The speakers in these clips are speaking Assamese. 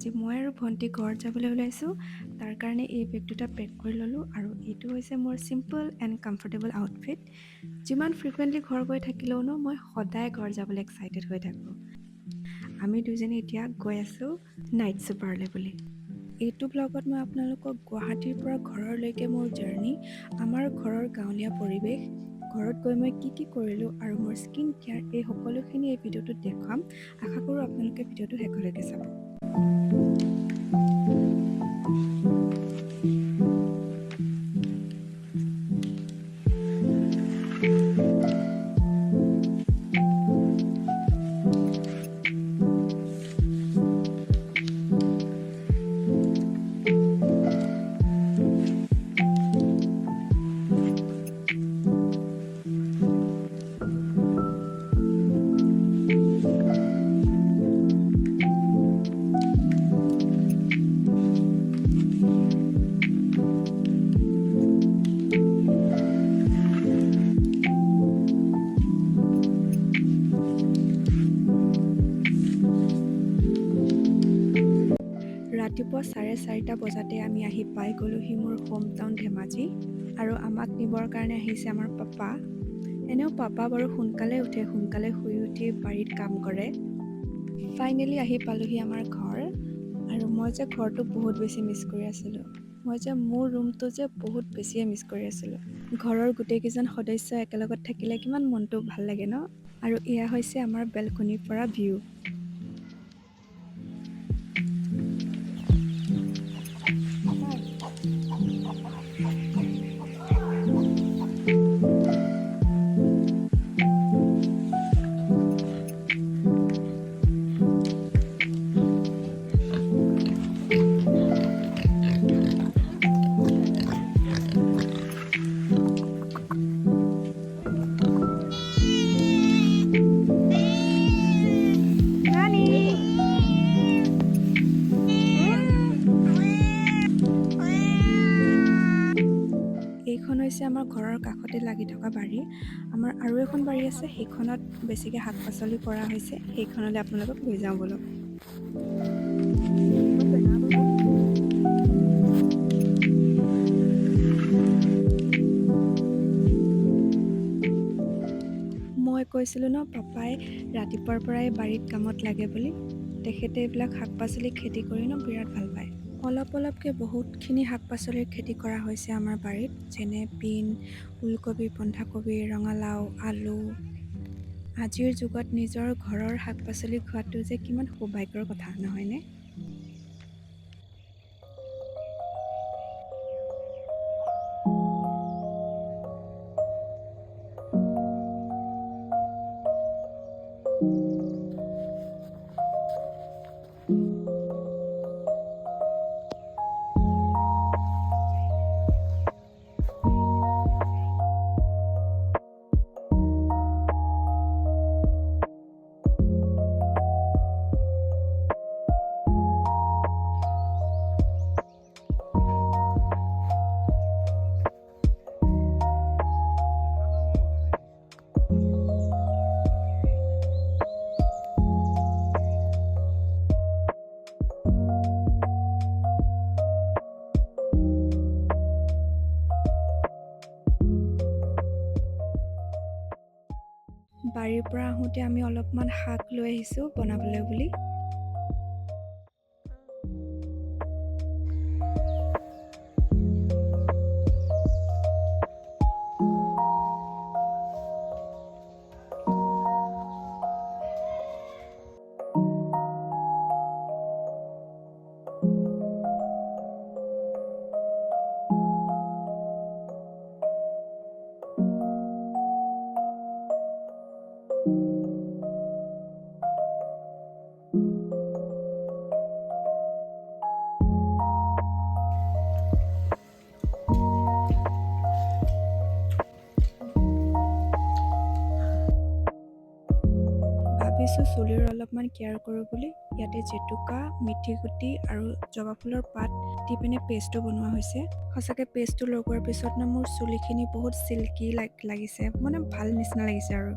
আজি মই আৰু ভণ্টি ঘৰত যাবলৈ ওলাইছোঁ। তাৰ কাৰণে এই বেগ দুটা পেক কৰি ল'লোঁ আৰু এইটো হৈছে মোৰ চিম্পল এণ্ড কমফৰ্টেবল আউটফিট। যিমান ফ্ৰিকুৱেণ্টলি ঘৰ গৈ থাকিলেও মই সদায় ঘৰ যাবলৈ এক্সাইটেড হৈ থাকোঁ। আমি দুজনী এতিয়া গৈ আছোঁ নাইট ছুপাৰলৈ বুলি। এইটো ব্লগত মই আপোনালোকক গুৱাহাটীৰ পৰা ঘৰলৈকে মোৰ জাৰ্ণি, আমাৰ ঘৰৰ গাঁৱলীয়া পৰিৱেশ, ঘৰত গৈ মই কি কৰিলোঁ আৰু মোৰ স্কিন কেয়াৰ এই সকলোখিনি এই ভিডিঅ'টোত দেখুৱাম। আশা কৰোঁ আপোনালোকে ভিডিঅ'টো শেষলৈকে চাব। ৰাতিপুৱা 4:30 বজাতে আমি আহি পাই গ'লোহি মোৰ হোম টাউন ধেমাজি, আৰু আমাক নিবৰ কাৰণে আহিছে আমাৰ পাপা। এনেও পাপা বাৰু সোনকালে উঠে, সোনকালে শুই উঠি বাৰীত কাম কৰে। ফাইনেলি আহি পালোহি আমাৰ ঘৰ, আৰু মই যে ঘৰটো বহুত বেছি মিছ কৰি আছিলোঁ। মই যে মোৰ ৰুমটো যে বহুত বেছিয়ে মিছ কৰি আছিলোঁ। ঘৰৰ গোটেইকেইজন সদস্য একেলগত থাকিলে কিমান মনটো ভাল লাগে ন? আৰু এয়া হৈছে আমাৰ বেলকনিৰ পৰা ভিউ। এইখন হৈছে আমাৰ ঘৰৰ কাষতে লাগি থকা বাৰী। আমাৰ আৰু এখন বাৰী আছে, সেইখনত বেছিকৈ শাক পাচলি কৰা হৈছে। সেইখনলৈ আপোনালোকক লৈ যাওঁ বোলো। মই কৈছিলোঁ ন, পাপাই ৰাতিপুৱাৰ পৰাই বাৰীত কামত লাগে বুলি। তেখেতে এইবিলাক শাক পাচলি খেতি কৰি বিৰাট ভাল পায়। অলপকৈ বহুতখিনি শাক পাচলিৰ খেতি কৰা হৈছে আমাৰ বাৰীত, যেনে বিন, ওলকবি, বন্ধাকবি, ৰঙালাও, আলু। আজিৰ যুগত নিজৰ ঘৰৰ শাক পাচলি খোৱাটো যে কিমান সৌভাগ্যৰ কথা, নহয়নে? বাৰীৰ পৰা আহোঁতে আমি অলপমান শাক লৈ আহিছোঁ বনাবলৈ বুলি। ভাবিছোঁ চুলিৰ অলপমান কেয়াৰ কৰোঁ বুলি। ইয়াতে জেতুকা, মিঠি গুটি আৰু জবা ফুলৰ পাত দি পিনে পেষ্টটো বনোৱা হৈছে। সঁচাকৈ পেষ্টটো লগোৱাৰ পিছত মোৰ চুলিখিনি বহুত চিল্কি লাগিছে, মানে ভাল নিচিনা লাগিছে আৰু।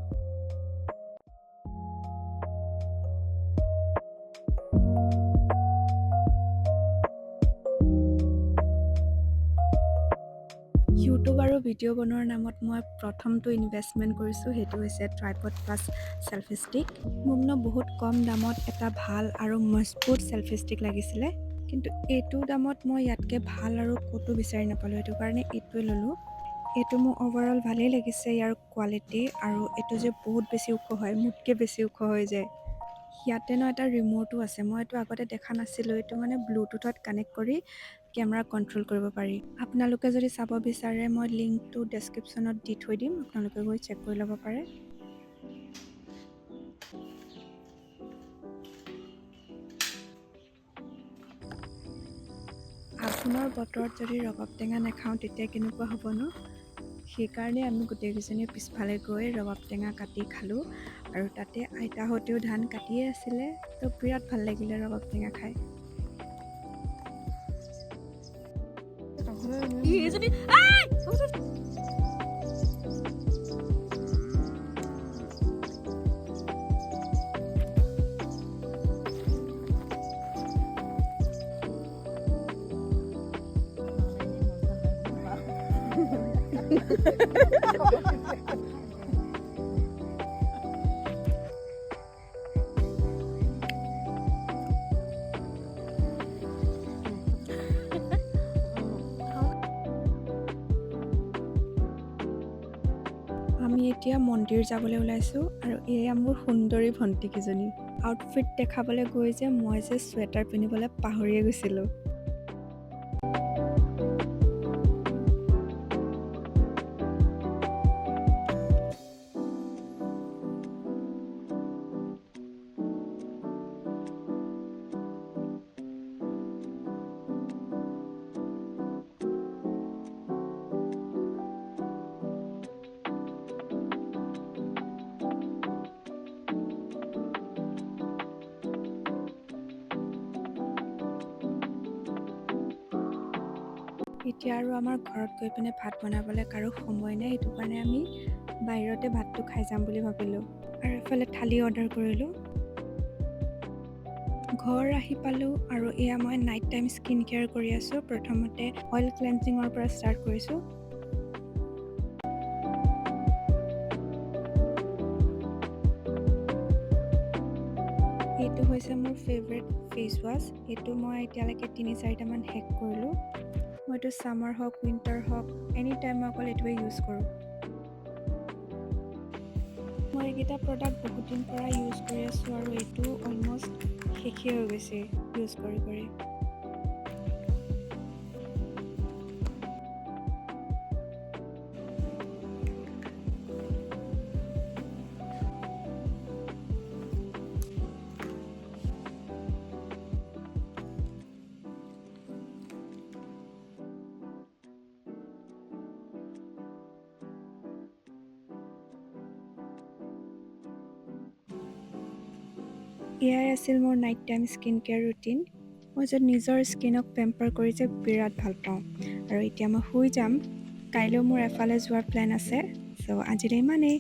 ভিডিঅ' বনোৱাৰ নামত মই প্ৰথমটো ইনভেষ্টমেণ্ট কৰিছোঁ, সেইটো হৈছে ট্ৰাইপড প্লাছ চেলফি ষ্টিক। মোক বহুত কম দামত এটা ভাল আৰু মজবুত চেলফি ষ্টিক লাগিছিলে, কিন্তু এইটো দামত মই ইয়াতকৈ ভাল আৰু ক'তো বিচাৰি নাপালোঁ, সেইটো কাৰণে এইটোৱে ল'লোঁ। এইটো মোৰ অভাৰঅল ভালেই লাগিছে, ইয়াৰ কোৱালিটি, আৰু এইটো যে বহুত বেছি ওখ হয়, মোতকৈ বেছি ওখ হৈ যায়। ইয়াতে এটা ৰিম'টো আছে, মই এইটো আগতে দেখা নাছিলোঁ। এইটো ব্লুটুথত কানেক্ট কৰি কেমেৰা কণ্ট্ৰল কৰিব পাৰি। আপোনালোকে যদি চাব বিচাৰে মই লিংকটো ডেছক্ৰিপশ্যনত দি থৈ দিম, আপোনালোকে গৈ চেক কৰি ল'ব পাৰে। আঘোণৰ বতৰত যদি ৰবাব টেঙা নাখাওঁ তেতিয়া কেনেকুৱা হ'ব ন? সেইকাৰণে আমি গোটেইকেইজনীয়ে পিছফালে গৈ ৰবাব টেঙা কাটি খালোঁ, আৰু তাতে আইতাহঁতেও ধান কাটিয়ে আছিলে, তো বিৰাট ভাল লাগিলে ৰবাব টেঙা খাই। আমি এতিয়া মন্দিৰ যাবলৈ ওলাইছোঁ, আৰু এয়া মোৰ সুন্দৰী ভণ্টিকেইজনী। আউটফিট দেখাবলৈ গৈ যে মই যে চুৱেটাৰ পিন্ধিবলৈ পাহৰিয়ে গৈছিলোঁ। এতিয়া আৰু আমাৰ ঘৰত গৈ পিনে ভাত বনাবলৈ কাৰো সময় নাই, সেইটো কাৰণে আমি বাহিৰতে ভাতটো খাই যাম বুলি ভাবিলোঁ, আৰু এফালে থালি অৰ্ডাৰ কৰিলোঁ। ঘৰ আহি পালোঁ, আৰু এয়া মই নাইট টাইম স্কিন কেয়াৰ কৰি আছোঁ। প্ৰথমতে অইল ক্লেনজিঙৰ পৰা ষ্টাৰ্ট কৰিছোঁ। এইটো হৈছে মোৰ ফেভৰেট ফেচ ৱাছ। এইটো মই এতিয়ালৈকে 3-4টামান শেষ কৰিলোঁ। মই এইটো ছামাৰ হওক উইণ্টাৰ হওক এনি টাইম মই অকল এইটোৱে ইউজ কৰোঁ। মই এইকেইটা প্ৰডাক্ট বহুত দিন পৰা ইউজ কৰি আছোঁ, আৰু এইটো অলমষ্ট শেষেই হৈ গৈছে ইউজ কৰি কৰি। এয়াই আছিল মোৰ night time skin care routine. মই যে নিজৰ স্কিনক পেম্পাৰ কৰি যে বিৰাট ভাল পাওঁ, আৰু এতিয়া মই শুই যাম। কাইলৈও মোৰ এফালে যোৱাৰ প্লেন আছে, চ' আজিলৈ ইমানেই।